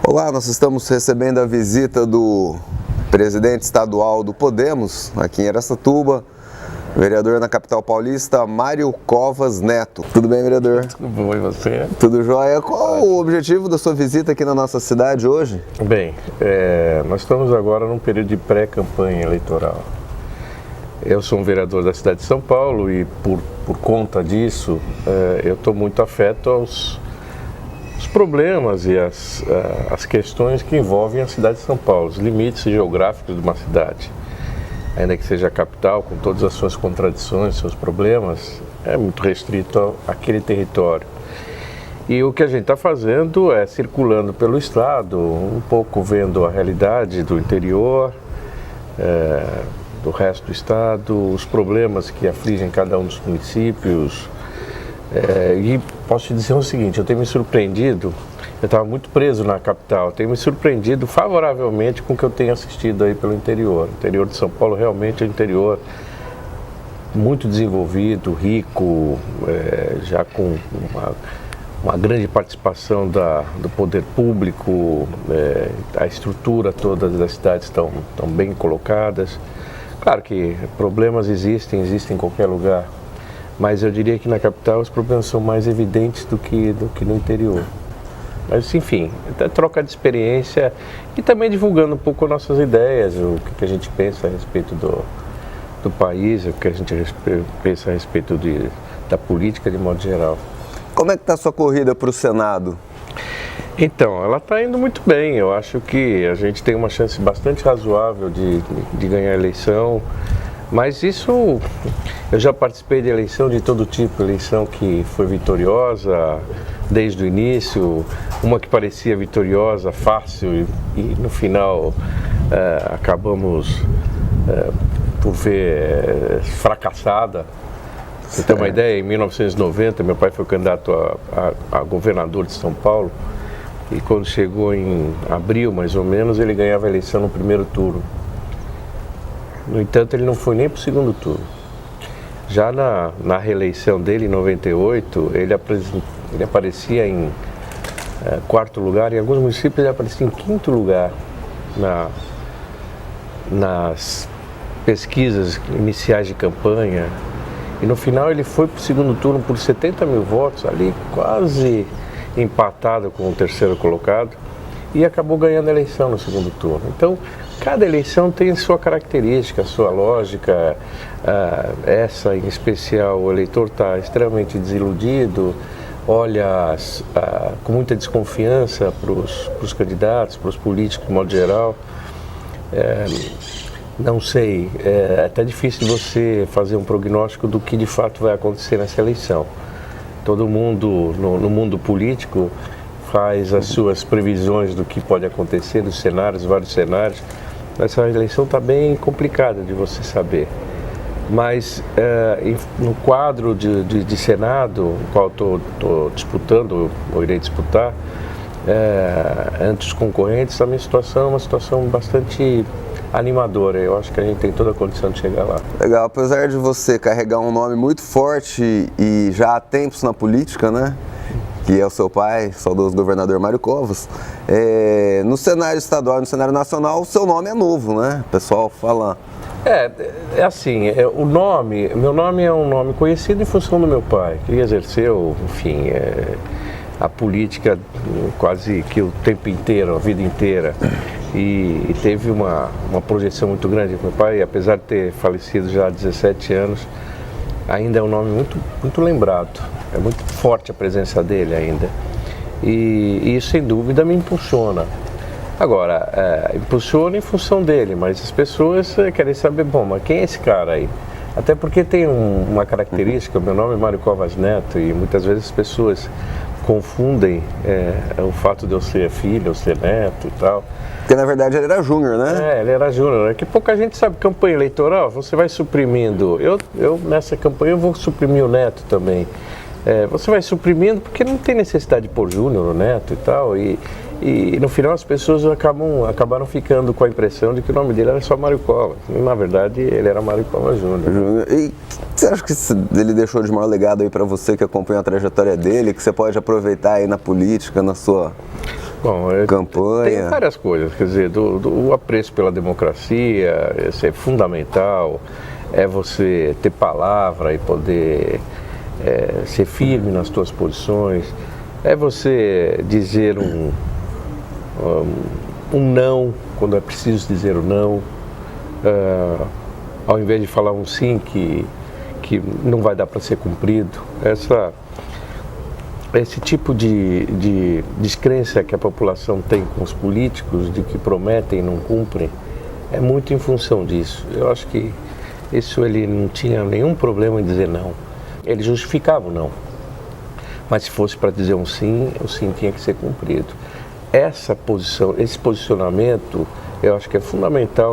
Olá, nós estamos recebendo a visita do presidente estadual do Podemos, aqui em Araçatuba, vereador na capital paulista, Mário Covas Neto. Tudo bem, vereador? Tudo bom, e você? Tudo jóia. Qual o objetivo da sua visita aqui na nossa cidade hoje? Bem, nós estamos agora num período de pré-campanha eleitoral. Eu sou um vereador da cidade de São Paulo e por conta disso eu estou muito afeto aos problemas e as questões que envolvem a cidade de São Paulo, os limites geográficos de uma cidade. Ainda que seja a capital, com todas as suas contradições, seus problemas, é muito restrito àquele território. E o que a gente está fazendo é circulando pelo estado, um pouco vendo a realidade do interior, do resto do estado, os problemas que afligem cada um dos municípios. E posso te dizer o seguinte, eu tenho me surpreendido, eu estava muito preso na capital, tenho me surpreendido favoravelmente com o que eu tenho assistido aí pelo interior. O interior de São Paulo realmente é um interior muito desenvolvido, rico, já com uma grande participação do poder público, a estrutura toda das cidades estão bem colocadas. Claro que problemas existem em qualquer lugar, mas eu diria que na capital os problemas são mais evidentes do que no interior. Mas, enfim, troca de experiência e também divulgando um pouco nossas ideias, o que a gente pensa a respeito do país, o que a gente pensa a respeito da política de modo geral. Como é que está a sua corrida para o Senado? Então, ela está indo muito bem. Eu acho que a gente tem uma chance bastante razoável de ganhar a eleição. Mas isso, eu já participei de eleição de todo tipo, eleição que foi vitoriosa desde o início, uma que parecia vitoriosa, fácil e no final acabamos por ver fracassada. Você tem uma ideia, em 1990 meu pai foi candidato a governador de São Paulo e quando chegou em abril mais ou menos ele ganhava a eleição no primeiro turno. No entanto, ele não foi nem para o segundo turno. Já na reeleição dele, em 98, ele aparecia em quarto lugar. Em alguns municípios, ele aparecia em quinto lugar nas pesquisas iniciais de campanha. E no final, ele foi para o segundo turno por 70 mil votos, ali quase empatado com o terceiro colocado. E acabou ganhando a eleição no segundo turno. Então, cada eleição tem sua característica, sua lógica. Essa, em especial, o eleitor está extremamente desiludido, olha com muita desconfiança para os candidatos, para os políticos de modo geral. Não sei, é até difícil você fazer um prognóstico do que de fato vai acontecer nessa eleição. Todo mundo, no mundo político, faz as suas previsões do que pode acontecer, dos cenários, vários cenários. Essa eleição está bem complicada de você saber. Mas no quadro de Senado, o qual estou disputando, ou irei disputar, entre os concorrentes, a minha situação é uma situação bastante animadora. Eu acho que a gente tem toda a condição de chegar lá. Legal, apesar de você carregar um nome muito forte e já há tempos na política, né? Que é o seu pai, saudoso governador Mário Covas, no cenário estadual e no cenário nacional, o seu nome é novo, né? O pessoal fala... É assim, meu nome é um nome conhecido em função do meu pai, que exerceu, enfim, a política quase que o tempo inteiro, a vida inteira, e teve uma projeção muito grande. Meu pai, apesar de ter falecido já há 17 anos, ainda é um nome muito, muito lembrado. É muito forte a presença dele ainda. E isso, sem dúvida, me impulsiona. Agora, impulsiona em função dele, mas as pessoas querem saber, bom, mas quem é esse cara aí? Até porque tem uma característica, meu nome é Mário Covas Neto, e muitas vezes as pessoas confundem o fato de eu ser filho, eu ser neto e tal. Porque na verdade ele era júnior, né? Ele era júnior. Que pouca gente sabe, campanha eleitoral, você vai suprimindo. Eu nessa campanha eu vou suprimir o neto também. Você vai suprimindo porque não tem necessidade de pôr Júnior ou Neto e tal, e no final as pessoas acabaram ficando com a impressão de que o nome dele era só Mário Covas. Na verdade, ele era Mário Covas Júnior. E você acha que ele deixou de maior legado aí para você que acompanha a trajetória dele, que você pode aproveitar aí na política, na sua campanha? Tem várias coisas, quer dizer, do apreço pela democracia, isso é fundamental, é você ter palavra e poder ser firme nas suas posições, é você dizer um não quando é preciso dizer o não, ao invés de falar um sim que não vai dar para ser cumprido. Esse tipo de descrença que a população tem com os políticos, de que prometem e não cumprem, é muito em função disso. Eu acho que isso ele não tinha nenhum problema em dizer não. Ele justificava o não. Mas se fosse para dizer um sim, o sim tinha que ser cumprido. Esse posicionamento, eu acho que é fundamental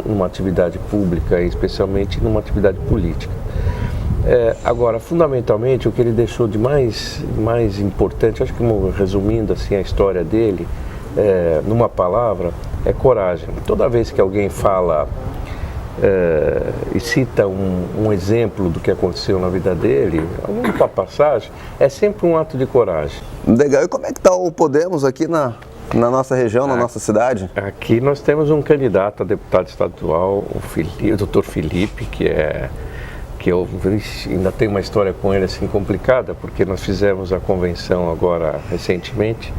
numa atividade pública, especialmente numa atividade política. Agora, fundamentalmente, o que ele deixou de mais importante, acho que resumindo assim a história dele, numa palavra, é coragem. Toda vez que alguém fala e cita um exemplo do que aconteceu na vida dele, alguma passagem, é sempre um ato de coragem. Legal. E como é que está o Podemos aqui na nossa região, na nossa cidade? Aqui nós temos um candidato a deputado estadual, o Dr. Felipe, que eu ainda tenho uma história com ele assim complicada, porque nós fizemos a convenção agora recentemente,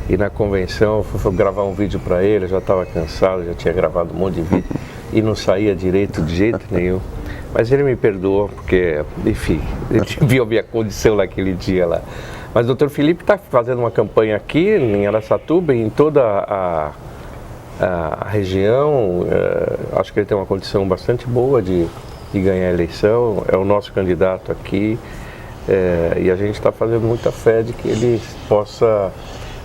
e na convenção eu fui gravar um vídeo para ele, eu já estava cansado, já tinha gravado um monte de vídeo e não saía direito de jeito nenhum. Mas ele me perdoou, porque, enfim, ele viu a minha condição naquele dia lá. Mas o Dr. Felipe está fazendo uma campanha aqui em Araçatuba, em toda a região. Acho que ele tem uma condição bastante boa de ganhar a eleição, é o nosso candidato aqui, e a gente está fazendo muita fé de que ele possa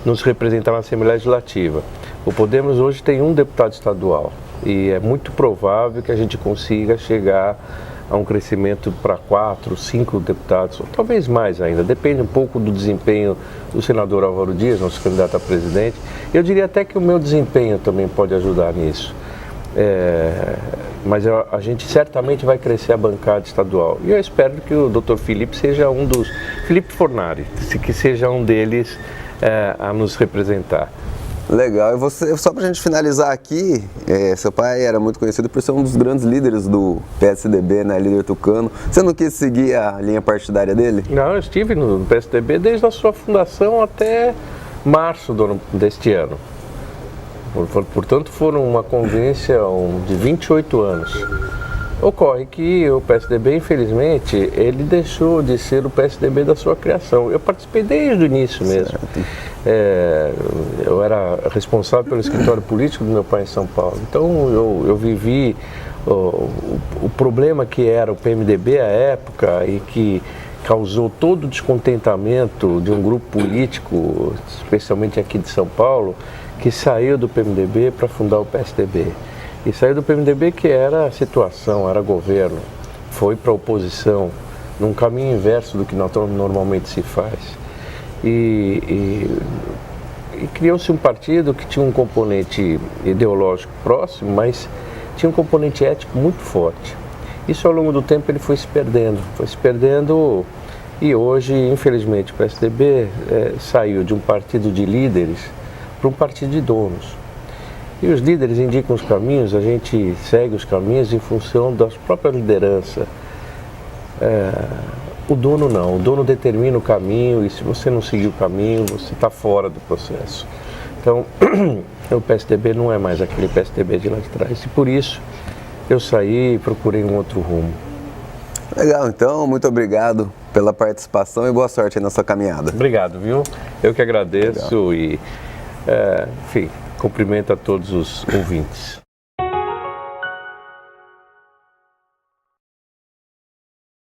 nos representar na Assembleia Legislativa. O Podemos hoje tem um deputado estadual e é muito provável que a gente consiga chegar a um crescimento para 4, 5 deputados, ou talvez mais ainda, depende um pouco do desempenho do senador Álvaro Dias, nosso candidato a presidente. Eu diria até que o meu desempenho também pode ajudar nisso. Mas a gente certamente vai crescer a bancada estadual. E eu espero que o Dr. Felipe seja um dos... Felipe Fornari, que seja um deles a nos representar. Legal. E você, só para a gente finalizar aqui, seu pai era muito conhecido por ser um dos grandes líderes do PSDB, né, líder tucano. Você não quis seguir a linha partidária dele? Não, eu estive no PSDB desde a sua fundação até março deste ano. Portanto, foram uma convivência de 28 anos. Ocorre que o PSDB, infelizmente, ele deixou de ser o PSDB da sua criação. Eu participei desde o início mesmo. Eu era responsável pelo escritório político do meu pai em São Paulo. Então, eu vivi o problema que era o PMDB à época e que causou todo o descontentamento de um grupo político, especialmente aqui de São Paulo, que saiu do PMDB para fundar o PSDB. E saiu do PMDB que era a situação, era governo, foi para a oposição, num caminho inverso do que normalmente se faz. E criou-se um partido que tinha um componente ideológico próximo, mas tinha um componente ético muito forte. Isso ao longo do tempo ele foi se perdendo e hoje, infelizmente, o PSDB saiu de um partido de líderes para um partido de donos. E os líderes indicam os caminhos, a gente segue os caminhos em função da própria liderança. O dono não, o dono determina o caminho e se você não seguir o caminho, você está fora do processo. Então, o PSDB não é mais aquele PSDB de lá de trás e por isso eu saí e procurei um outro rumo. Legal, então, muito obrigado pela participação e boa sorte aí na sua caminhada. Obrigado, viu? Eu que agradeço. Legal. E, enfim, cumprimento a todos os ouvintes.